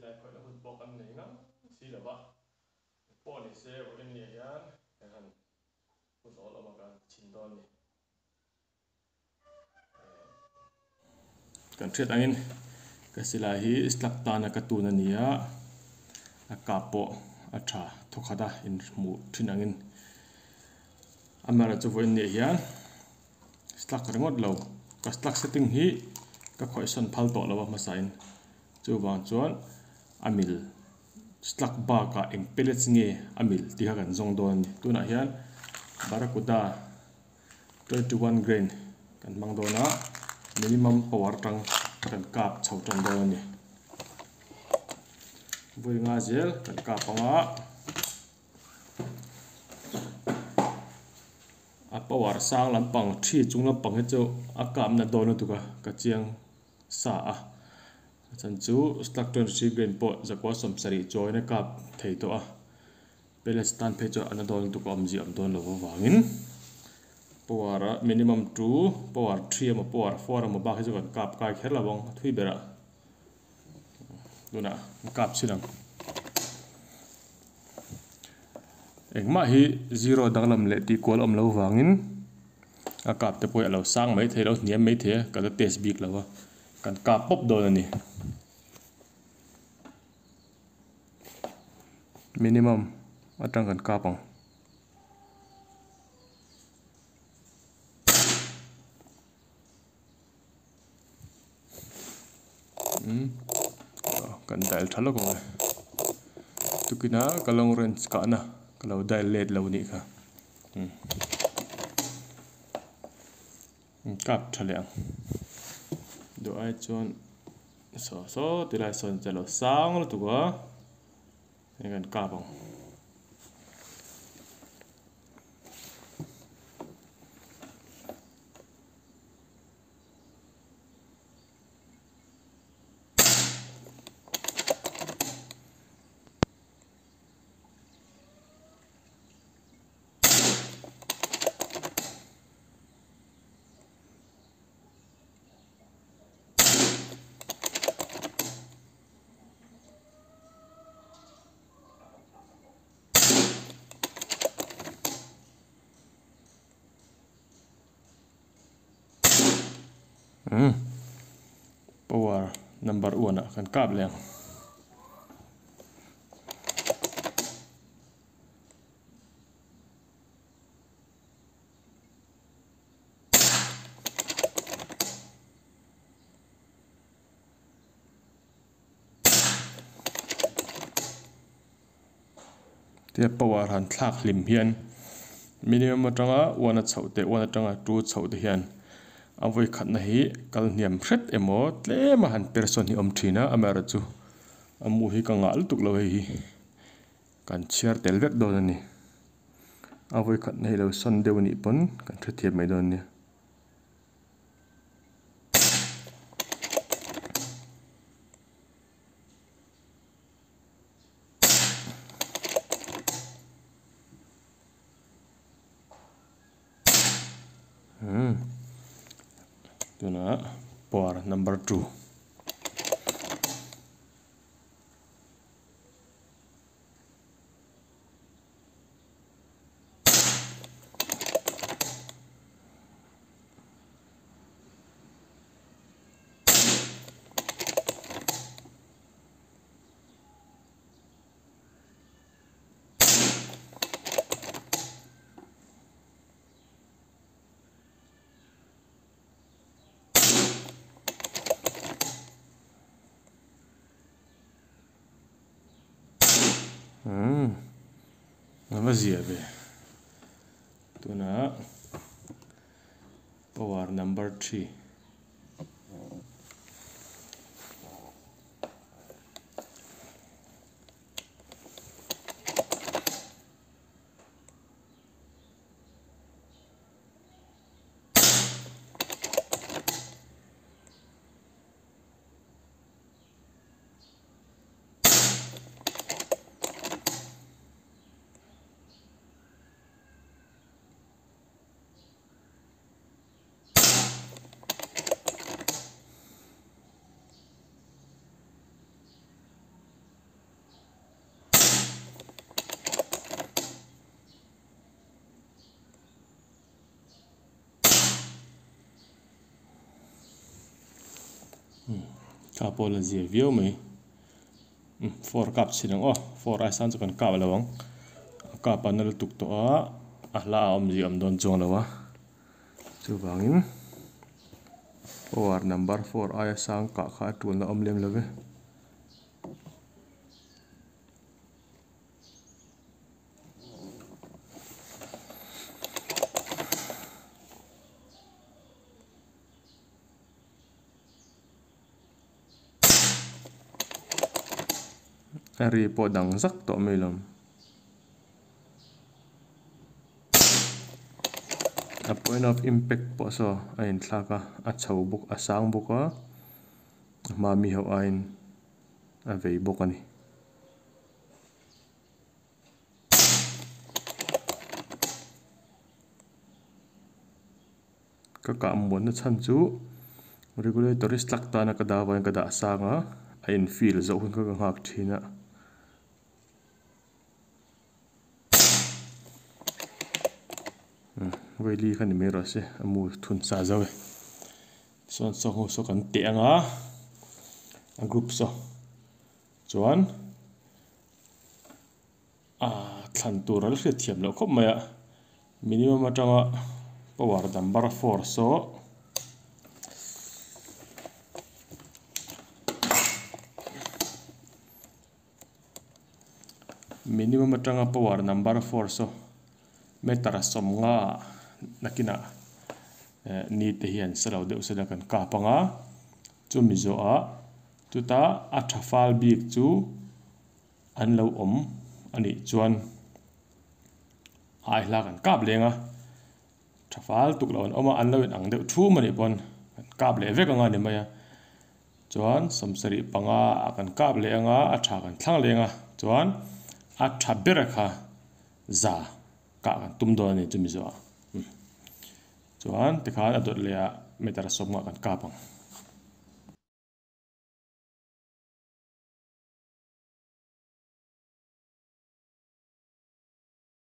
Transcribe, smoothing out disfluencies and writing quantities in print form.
silai ko na hutbok an nei na sila ba po ni se o en ni yan han usol amakan cindon ni kan tret angin kasilahi slak tana katuna niya akapo atha thokhada in mu thinangin amara chu vo en ni yan slak ringot lo ka slak setting hi ka khoison phal to lo ma sain chu wang chuan amil slak ba ka eng pellets nge amil ti ha kan zong don tuna hian barakuda 21 grain kan mang dona minimum power tang kan kap chho tang don ni voi nga zel kan kap anga a power sang lampang thi chung lampang he chu a kam na don tu ka chiang sa a chan chu stock 23 grain po zakwa som sari joy na kap thei to a Palestine phe cho anadol tu kom ji am don lo wangin power minimum 2 power 3 ma power 4 ma ba he kan kap kai kher la bong thui bera duna kap silang engma hi zero danglam le ti kol om lo wangin a kap te poi lo sang mai thei lo niam mai the ka la test bik lo kan kap pop do ni minimum atang kan kapang kan dial thalo ko tukina kalong range ka na kalau dial led lo ni kha kap thaleang do ai chon so tilai son chalo sang lo tu ga kan kapang power number 1 kan kap leng te power han thlak lim hian minimum atanga 1 chaute 1 atanga 2 chaute hian avoi khatna hi kal niam hret emo tle ma han person hi om thina amara chu amu hi ka ngal tuk lo hi kan chiar tel vek don ani avoi khatna hi lo son deu ni pon kan thre thiam mai don ni tuna power number 2 Namazia be tuna power number 3 ka pola zia view mai 4 cup sinang 4 ai san chu kan ka lawang ka panel tuk to a la om ji am don chong lawa chu wangin power number 4 ai sang ka kha tul na om lem love ari po dang zak to melom a point of impact po so ain thlaka a chho buk a sang buka ma mi ho ain a vei buk ani ka ka mon na chan chu regulator slak ta na ka da wa ka da sanga ain feel zo hun ka ngak thina vậy đi khăn mấy rồi sẽ mua thun xa rồi son so hồ so cần tiện group so chuan thằng tu ra lúc thiệp nó khóc mày minimum mà trong power number 4 so minimum mà trong power number 4 so metara som nga nakina ni te hian salo deuh se kan ka panga chu mi zo a tuta a thafal bik chu an lo om ani chuan ai la kan kap lenga thafal tuk lo oma an lo in ang deuh thu mani pon kan kap le vek anga ni maya chuan somsari panga akan kap le anga a tha kan thlang lenga chuan a tha berakha za ka tum do ni chumi zo chuan te kha adot le metara som nga kan ka pang